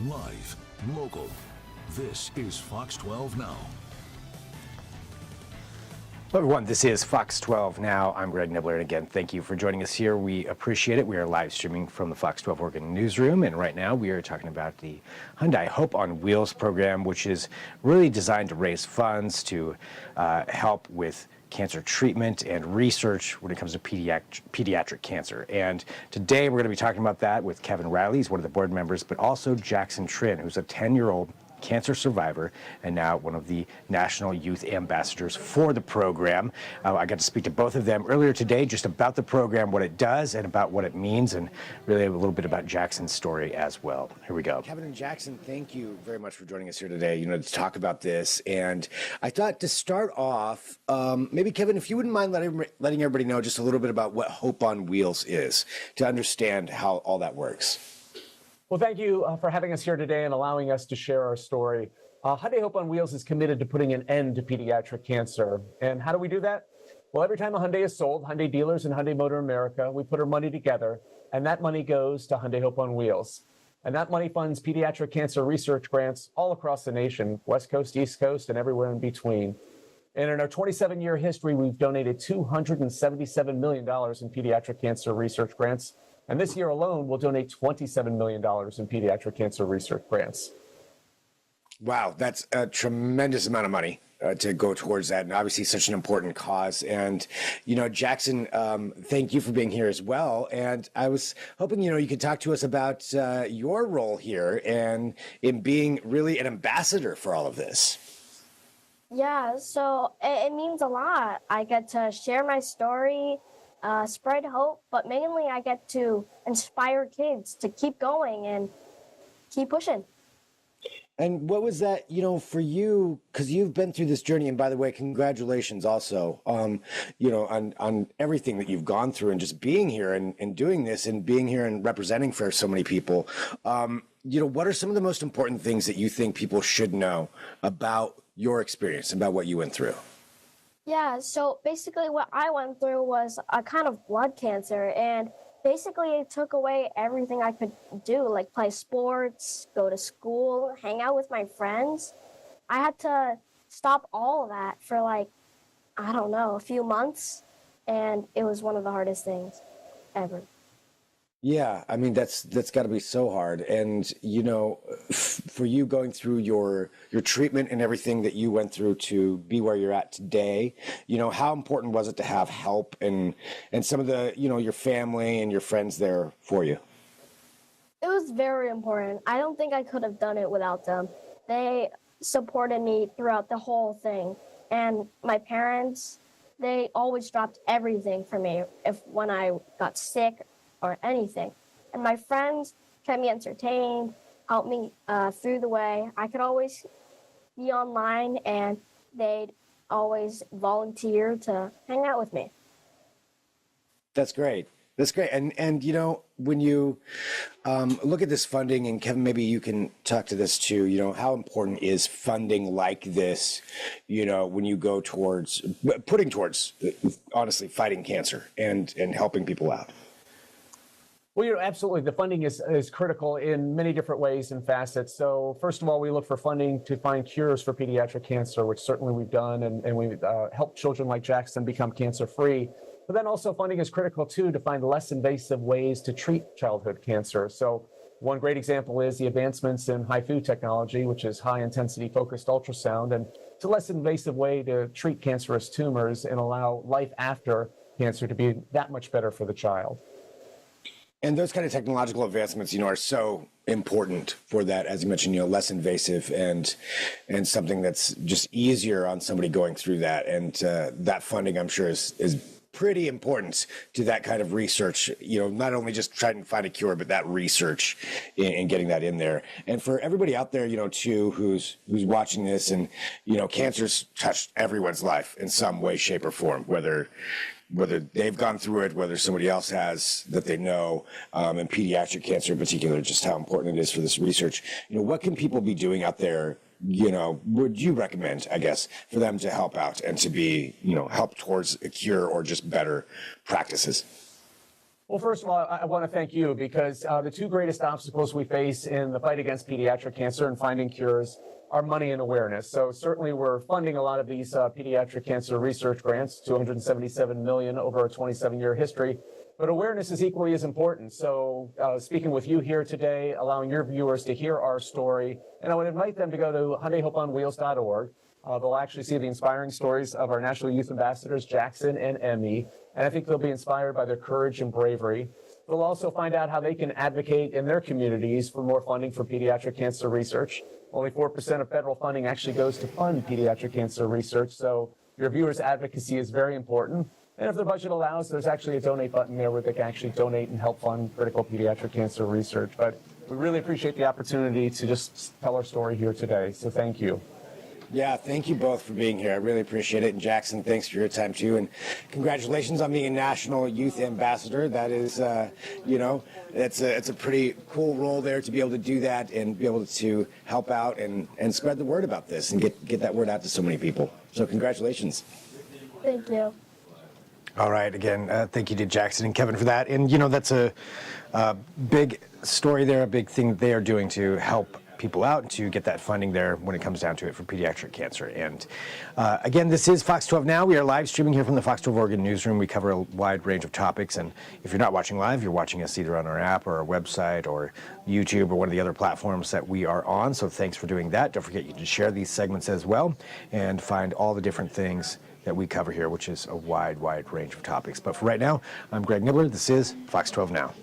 Live, local. This is Fox 12 Now. Hello everyone, this is Fox 12 Now. I'm Greg Nibbler, and again, thank you for joining us here. We appreciate it. We are live streaming from the Fox 12 Oregon newsroom, and right now we are talking about the Hyundai Hope on Wheels program, which is really designed to raise funds to help with cancer treatment and research when it comes to pediatric cancer. And today we're going to be talking about that with Kevin Reilly, he's one of the board members, but also Jackson Trinh, who's a 10-year-old cancer survivor and now one of the national youth ambassadors for the program. I got to speak to both of them earlier today just about the program, what it does and about what it means, and really a little bit about Jackson's story as well. Here we go. Kevin and Jackson, thank you very much for joining us here today, to talk about this. And I thought to start off, maybe Kevin, if you wouldn't mind letting everybody know just a little bit about what Hope on Wheels is, to understand how all that works. Well, thank you for having us here today and allowing us to share our story. Hyundai Hope on Wheels is committed to putting an end to pediatric cancer. And how do we do that? Well, every time a Hyundai is sold, Hyundai dealers and Hyundai Motor America, we put our money together, and that money goes to Hyundai Hope on Wheels. And that money funds pediatric cancer research grants all across the nation, West Coast, East Coast, and everywhere in between. And in our 27-year history, we've donated $277 million in pediatric cancer research grants. And this year alone, we'll donate $27 million in pediatric cancer research grants. Wow, that's a tremendous amount of money to go towards that, and obviously such an important cause. And, Jackson, thank you for being here as well. And I was hoping, you could talk to us about your role here and in being really an ambassador for all of this. Yeah, so it means a lot. I get to share my story, spread hope, but mainly I get to inspire kids to keep going and keep pushing. And what was that, for you, because you've been through this journey, and by the way, congratulations also, on everything that you've gone through and just being here and doing this and being here and representing for so many people. What are some of the most important things that you think people should know about your experience, about what you went through? Yeah, so basically what I went through was a kind of blood cancer, and basically it took away everything I could do, like play sports, go to school, hang out with my friends. I had to stop all of that for a few months, and it was one of the hardest things ever. Yeah, I mean, that's got to be so hard. And, for you going through your treatment and everything that you went through to be where you're at today, how important was it to have help and some of the, your family and your friends there for you? It was very important. I don't think I could have done it without them. They supported me throughout the whole thing. And my parents, they always dropped everything for me when I got sick or anything. And my friends kept me entertained, helped me through the way. I could always be online, and they'd always volunteer to hang out with me. That's great. That's great. And when you look at this funding, and Kevin, maybe you can talk to this too, how important is funding like this, when you go putting towards, honestly, fighting cancer and helping people out? Well, absolutely. The funding is critical in many different ways and facets. So first of all, we look for funding to find cures for pediatric cancer, which certainly we've done, and we've helped children like Jackson become cancer-free. But then also funding is critical, too, to find less invasive ways to treat childhood cancer. So one great example is the advancements in HIFU technology, which is high-intensity focused ultrasound, and it's a less invasive way to treat cancerous tumors and allow life after cancer to be that much better for the child. And those kind of technological advancements, are so important for that, as you mentioned, less invasive and something that's just easier on somebody going through that. And that funding, I'm sure, is pretty important to that kind of research, not only just trying to find a cure, but that research and getting that in there. And for everybody out there, too, who's watching this, and, cancer's touched everyone's life in some way, shape, or form, whether they've gone through it, whether somebody else has that they know, and pediatric cancer in particular, just how important it is for this research. What can people be doing out there, would you recommend, I guess, for them to help out and to be, help towards a cure or just better practices? Well, first of all, I want to thank you because the two greatest obstacles we face in the fight against pediatric cancer and finding cures are money and awareness. So certainly we're funding a lot of these pediatric cancer research grants, $277 million over a 27-year history. But awareness is equally as important. So speaking with you here today, allowing your viewers to hear our story, and I would invite them to go to HyundaiHopeOnWheels.org. They'll actually see the inspiring stories of our National Youth Ambassadors, Jackson and Emmy, and I think they'll be inspired by their courage and bravery. They'll also find out how they can advocate in their communities for more funding for pediatric cancer research. Only 4% of federal funding actually goes to fund pediatric cancer research, so your viewers' advocacy is very important. And if the budget allows, there's actually a donate button there where they can actually donate and help fund critical pediatric cancer research. But we really appreciate the opportunity to just tell our story here today, so thank you. Yeah, thank you both for being here. I really appreciate it. And Jackson, thanks for your time too. And congratulations on being a National Youth Ambassador. That is, it's a pretty cool role there to be able to do that and be able to help out and spread the word about this and get that word out to so many people. So congratulations. Thank you. All right. Again, thank you to Jackson and Kevin for that. And, that's a big story there, a big thing they are doing to help people out to get that funding there when it comes down to it for pediatric cancer. And again, this is Fox 12 Now. We are live streaming here from the Fox 12 Oregon newsroom. We cover a wide range of topics. And if you're not watching live, you're watching us either on our app or our website or YouTube or one of the other platforms that we are on. So thanks for doing that. Don't forget you can share these segments as well and find all the different things that we cover here, which is a wide range of topics. But for right now, I'm Greg Nibbler. This is Fox 12 Now.